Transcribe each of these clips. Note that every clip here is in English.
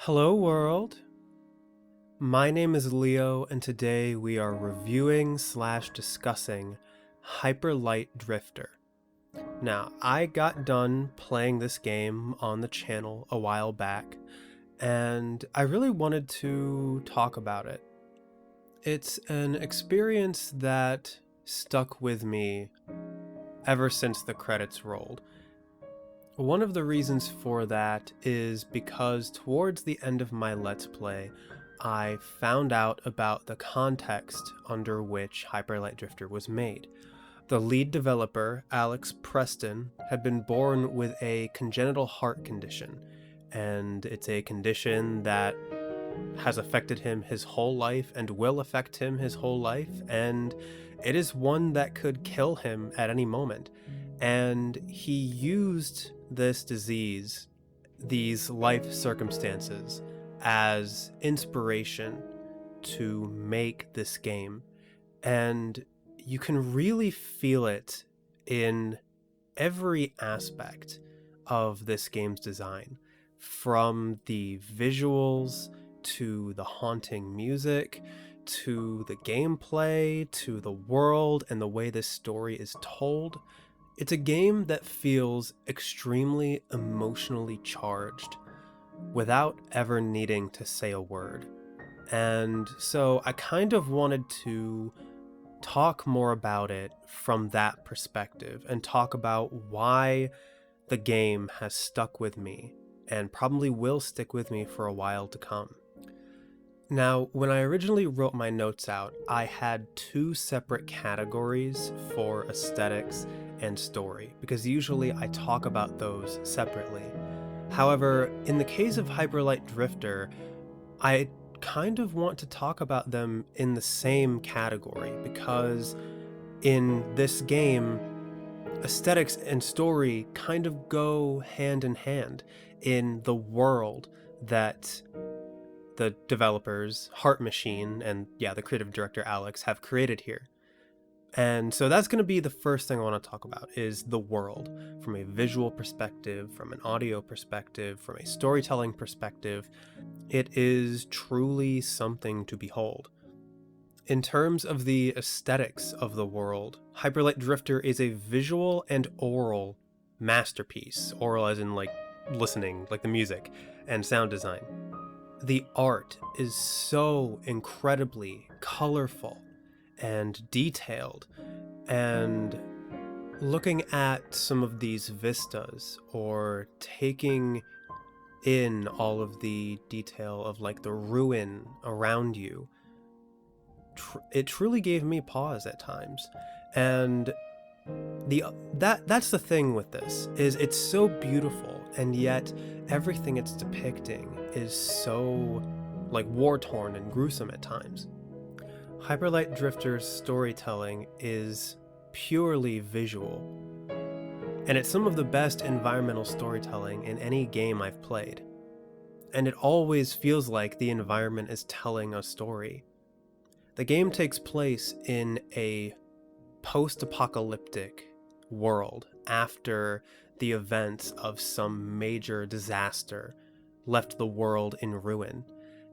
Hello world, my name is Leo and today we are reviewing slash discussing Hyper Light Drifter. Now, I got done playing this game on the channel a while back and I really wanted to talk about it. It's an experience that stuck with me ever since the credits rolled. One of the reasons for that is because towards the end of my Let's Play, I found out about the context under which Hyper Light Drifter was made. The lead developer, Alex Preston, had been born with a congenital heart condition, and it's a condition that has affected him his whole life and will affect him his whole life, and it is one that could kill him at any moment. And he used this disease, these life circumstances, as inspiration to make this game. And you can really feel it in every aspect of this game's design, from the visuals to the haunting music to the gameplay to the world and the way this story is told. It's a game that feels extremely emotionally charged without ever needing to say a word. And so I kind of wanted to talk more about it from that perspective and talk about why the game has stuck with me and probably will stick with me for a while to come. Now, when I originally wrote my notes out, I had two separate categories for aesthetics and story, because usually I talk about those separately. However, in the case of Hyper Light Drifter, I kind of want to talk about them in the same category, because in this game, aesthetics and story kind of go hand in hand in the world that the developers, Heart Machine, and the creative director Alex have created here. And so that's going to be the first thing I want to talk about, is the world from a visual perspective, from an audio perspective, from a storytelling perspective. It is truly something to behold. In terms of the aesthetics of the world, Hyper Light Drifter is a visual and oral masterpiece. Oral as in like listening, like the music and sound design. The art is so incredibly colorful and detailed, and looking at some of these vistas or taking in all of the detail of like the ruin around you, it truly gave me pause at times. And that's the thing with this, is it's so beautiful, and yet everything it's depicting is so like war-torn and gruesome at times. Hyper Light Drifter's storytelling is purely visual, and it's some of the best environmental storytelling in any game I've played. And it always feels like the environment is telling a story. The game takes place in a post-apocalyptic world after the events of some major disaster left the world in ruin.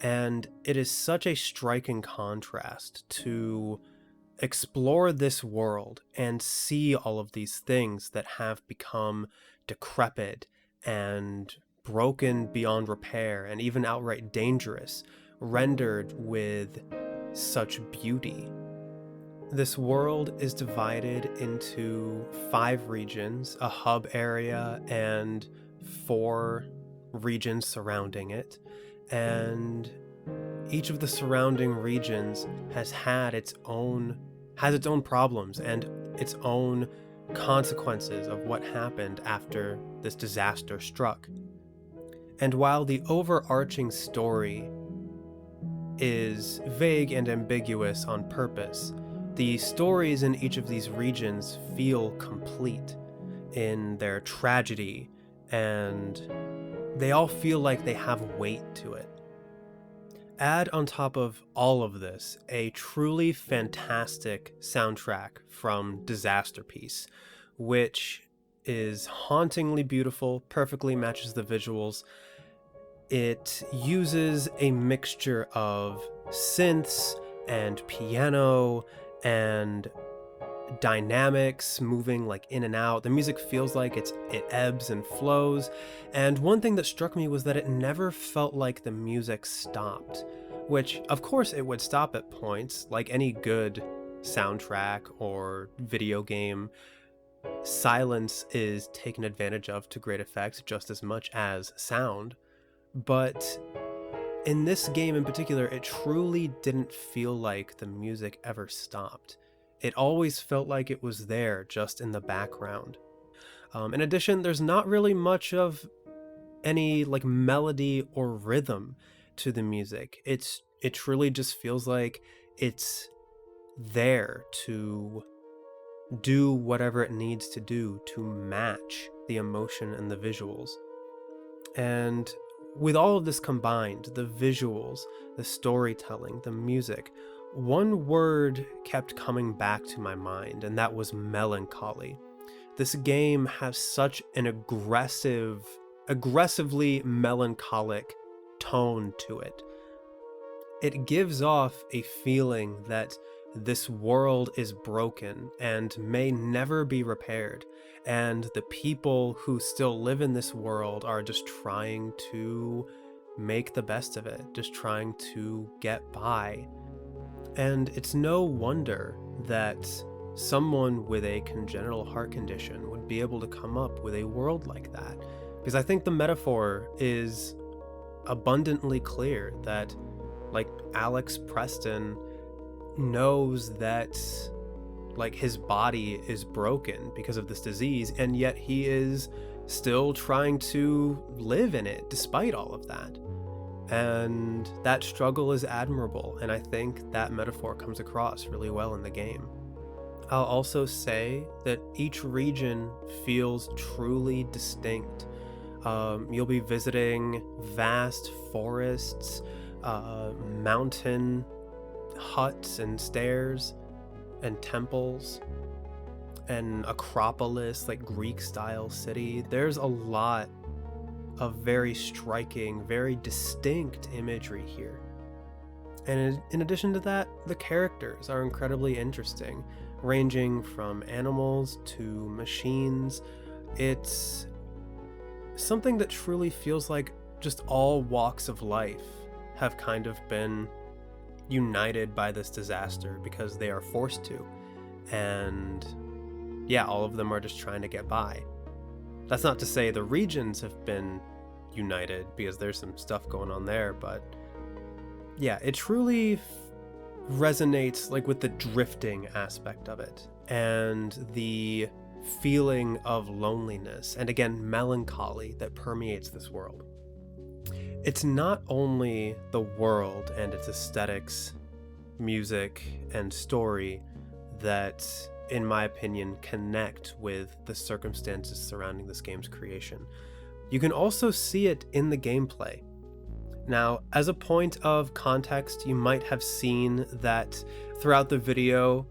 And it is such a striking contrast to explore this world and see all of these things that have become decrepit and broken beyond repair and even outright dangerous, rendered with such beauty. This world is divided into 5 regions, a hub area, and 4 regions surrounding it. And each of the surrounding regions has its own problems and its own consequences of what happened after this disaster struck. And while the overarching story is vague and ambiguous on purpose, the stories in each of these regions feel complete in their tragedy, and they all feel like they have weight to it. Add on top of all of this a truly fantastic soundtrack from Disasterpiece, which is hauntingly beautiful, perfectly matches the visuals, It uses a mixture of synths and piano and dynamics moving like in and out. The music feels like it ebbs and flows. And one thing that struck me was that it never felt like the music stopped, which of course it would stop at points. Like any good soundtrack or video game, silence is taken advantage of to great effect just as much as sound. But in this game in particular, it truly didn't feel like the music ever stopped. It always felt like it was there, just in the background. In addition, there's not really much of any like melody or rhythm to the music. It truly just feels like it's there to do whatever it needs to do to match the emotion and the visuals. And with all of this combined, the visuals, the storytelling, the music, one word kept coming back to my mind, and that was melancholy. This game has such an aggressively melancholic tone to it. It gives off a feeling that this world is broken and may never be repaired, and the people who still live in this world are just trying to make the best of it, just trying to get by. And it's no wonder that someone with a congenital heart condition would be able to come up with a world like that, because I think the metaphor is abundantly clear that, like, Alex Preston knows that like his body is broken because of this disease, and yet he is still trying to live in it despite all of that. And that struggle is admirable, and I think that metaphor comes across really well in the game. I'll also say that each region feels truly distinct. You'll be visiting vast forests, mountain huts and stairs and temples, an acropolis, like Greek style city. There's a lot of very striking, very distinct imagery here. And in addition to that, the characters are incredibly interesting, ranging from animals to machines. It's something that truly feels like just all walks of life have kind of been united by this disaster because they are forced to. And yeah, all of them are just trying to get by. That's not to say the regions have been united, because there's some stuff going on there, but yeah, it truly resonates like with the drifting aspect of it and the feeling of loneliness and, again, melancholy that permeates this world. It's not only the world and its aesthetics, music, and story that, in my opinion, connect with the circumstances surrounding this game's creation. You can also see it in the gameplay. Now, as a point of context, you might have seen that throughout the video,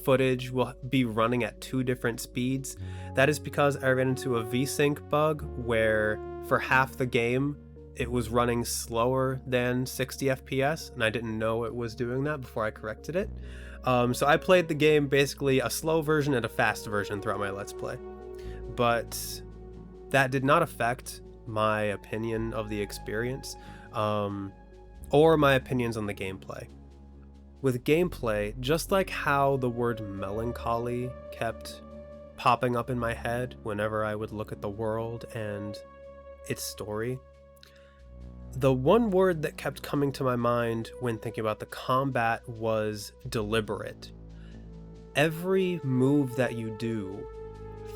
footage will be running at 2 different speeds. That is because I ran into a VSync bug where for half the game, it was running slower than 60 FPS, and I didn't know it was doing that before I corrected it. So I played the game basically a slow version and a fast version throughout my Let's Play. But that did not affect my opinion of the experience, or my opinions on the gameplay. With gameplay, just like how the word melancholy kept popping up in my head whenever I would look at the world and its story, the one word that kept coming to my mind when thinking about the combat was deliberate. Every move that you do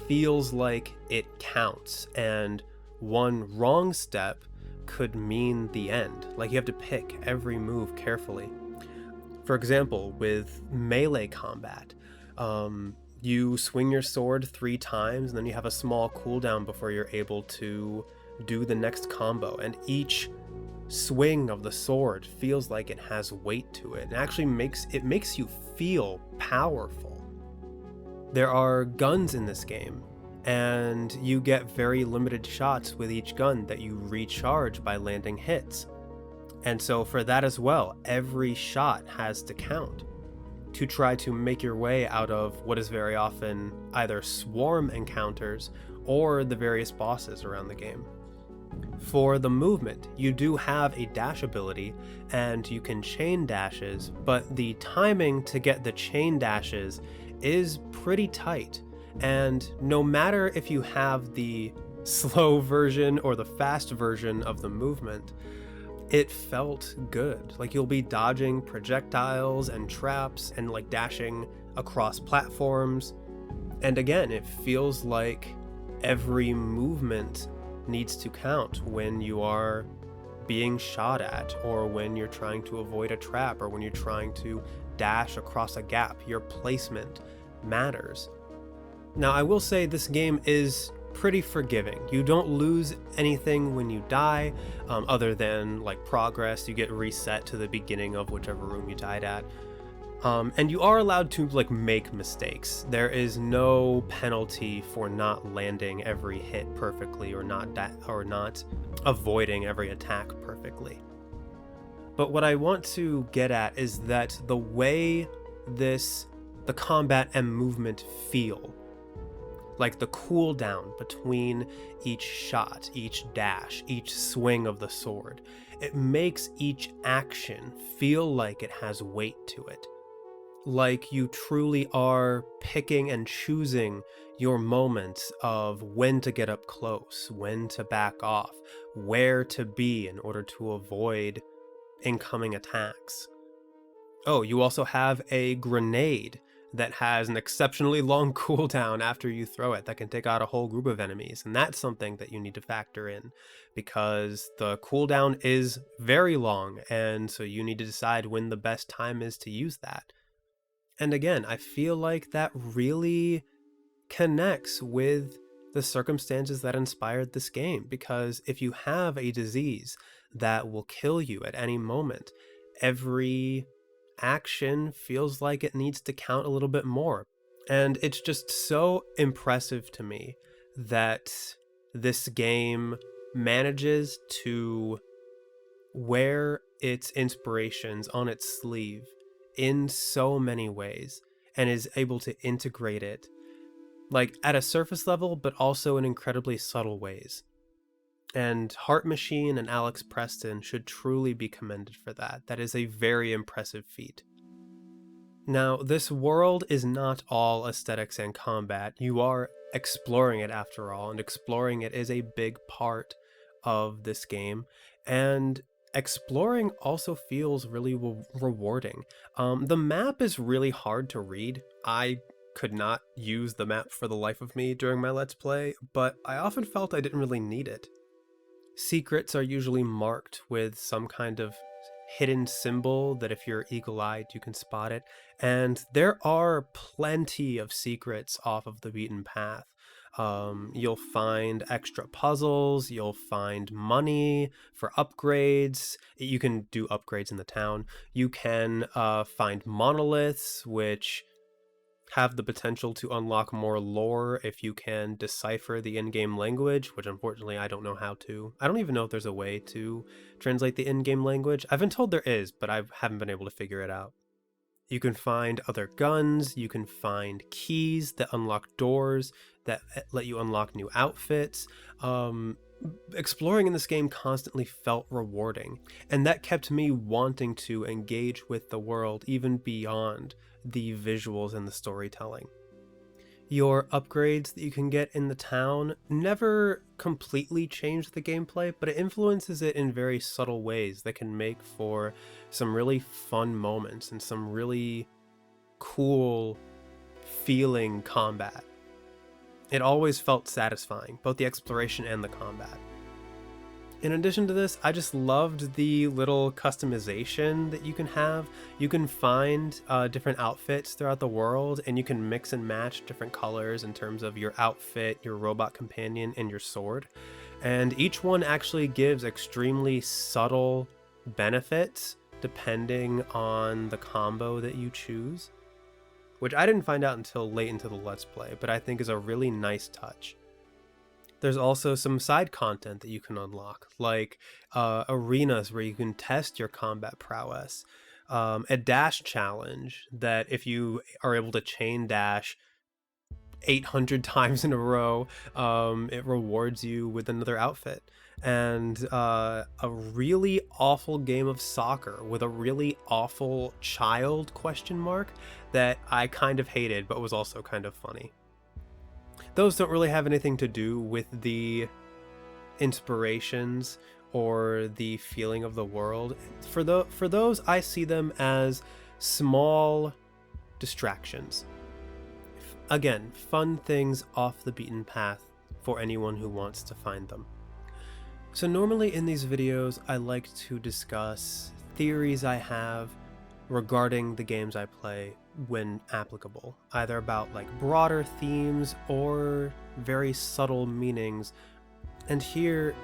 feels like it counts, and one wrong step could mean the end. Like, you have to pick every move carefully. For example, with melee combat, you swing your sword 3 times, and then you have a small cooldown before you're able to do the next combo, and each swing of the sword feels like it has weight to it. It actually makes you feel powerful. There are guns in this game, and you get very limited shots with each gun that you recharge by landing hits. And so for that as well, every shot has to count to try to make your way out of what is very often either swarm encounters or the various bosses around the game. For the movement, you do have a dash ability and you can chain dashes, but the timing to get the chain dashes is pretty tight. And no matter if you have the slow version or the fast version of the movement, it felt good. Like, you'll be dodging projectiles and traps and like dashing across platforms. And again, it feels like every movement needs to count when you are being shot at, or when you're trying to avoid a trap, or when you're trying to dash across a gap. Your placement matters. Now, I will say this game is pretty forgiving. You don't lose anything when you die, other than like progress. You get reset to the beginning of whichever room you died at. And you are allowed to like make mistakes. There is no penalty for not landing every hit perfectly, or not avoiding every attack perfectly. But what I want to get at is that the way the combat and movement feel, like the cooldown between each shot, each dash, each swing of the sword, it makes each action feel like it has weight to it. Like you truly are picking and choosing your moments of when to get up close, when to back off, where to be in order to avoid incoming attacks. Oh, you also have a grenade that has an exceptionally long cooldown after you throw it that can take out a whole group of enemies, and that's something that you need to factor in, because the cooldown is very long, and so you need to decide when the best time is to use that. And again, I feel like that really connects with the circumstances that inspired this game, because if you have a disease that will kill you at any moment, every action feels like it needs to count a little bit more. And it's just so impressive to me that this game manages to wear its inspirations on its sleeve in so many ways, and is able to integrate it like at a surface level, but also in incredibly subtle ways. And Heart Machine and Alex Preston should truly be commended for that. That is a very impressive feat. Now, this world is not all aesthetics and combat. You are exploring it after all, and exploring it is a big part of this game. And exploring also feels really rewarding. The map is really hard to read. I could not use the map for the life of me during my Let's Play, but I often felt I didn't really need it. Secrets are usually marked with some kind of hidden symbol that if you're eagle-eyed you can spot it, and there are plenty of secrets off of the beaten path. You'll find extra puzzles, you'll find money for upgrades, you can do upgrades in the town, you can find monoliths which have the potential to unlock more lore if you can decipher the in-game language, which unfortunately I don't know how to. I don't even know if there's a way to translate the in-game language. I've been told there is, but I haven't been able to figure it out. You can find other guns, you can find keys that unlock doors, that let you unlock new outfits. Exploring in this game constantly felt rewarding, and that kept me wanting to engage with the world even beyond the visuals and the storytelling. Your upgrades that you can get in the town never completely change the gameplay, but it influences it in very subtle ways that can make for some really fun moments and some really cool feeling combat. It always felt satisfying, both the exploration and the combat. In addition to this, I just loved the little customization that you can have. You can find different outfits throughout the world, and you can mix and match different colors in terms of your outfit, your robot companion, and your sword. And each one actually gives extremely subtle benefits depending on the combo that you choose. which I didn't find out until late into the Let's Play, but I think is a really nice touch. There's also some side content that you can unlock, like arenas where you can test your combat prowess, a dash challenge that if you are able to chain dash 800 times in a row, it rewards you with another outfit. And a really awful game of soccer with a really awful child question mark that I kind of hated but was also kind of funny. Those don't really have anything to do with the inspirations or the feeling of the world. For those, I see them as small distractions. Again, fun things off the beaten path for anyone who wants to find them. So normally in these videos, I like to discuss theories I have regarding the games I play when applicable, either about like broader themes or very subtle meanings. And here,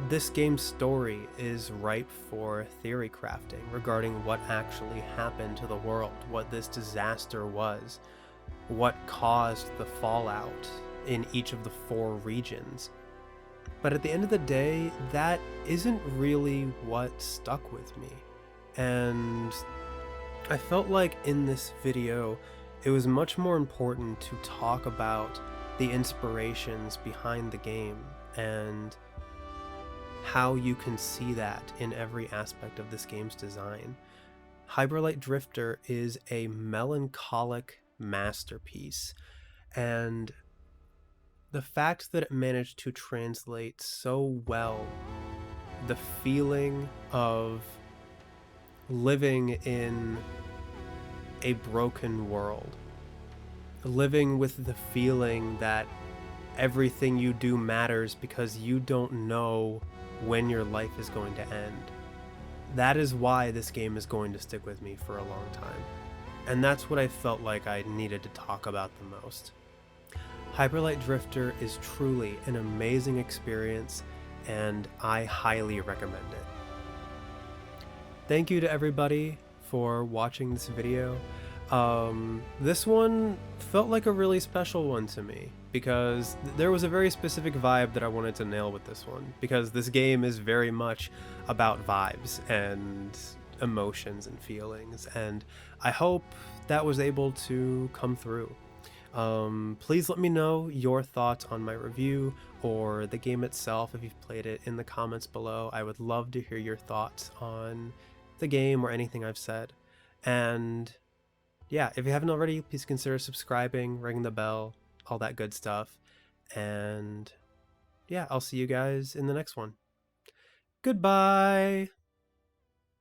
this game's story is ripe for theory crafting regarding what actually happened to the world, what this disaster was, what caused the fallout in each of the 4 regions. But at the end of the day, that isn't really what stuck with me. And I felt like in this video, it was much more important to talk about the inspirations behind the game and how you can see that in every aspect of this game's design. Hyper Light Drifter is a melancholic masterpiece, and the fact that it managed to translate so well the feeling of living in a broken world, living with the feeling that everything you do matters because you don't know when your life is going to end. That is why this game is going to stick with me for a long time. And that's what I felt like I needed to talk about the most. Hyper Light Drifter is truly an amazing experience, and I highly recommend it. Thank you to everybody for watching this video. This one felt like a really special one to me because there was a very specific vibe that I wanted to nail with this one, because this game is very much about vibes and emotions and feelings, and I hope that was able to come through. Please let me know your thoughts on my review or the game itself if you've played it in the comments below. I would love to hear your thoughts on the game or anything I've said. And yeah, if you haven't already, please consider subscribing, ringing the bell, all that good stuff. And yeah, I'll see you guys in the next one. Goodbye!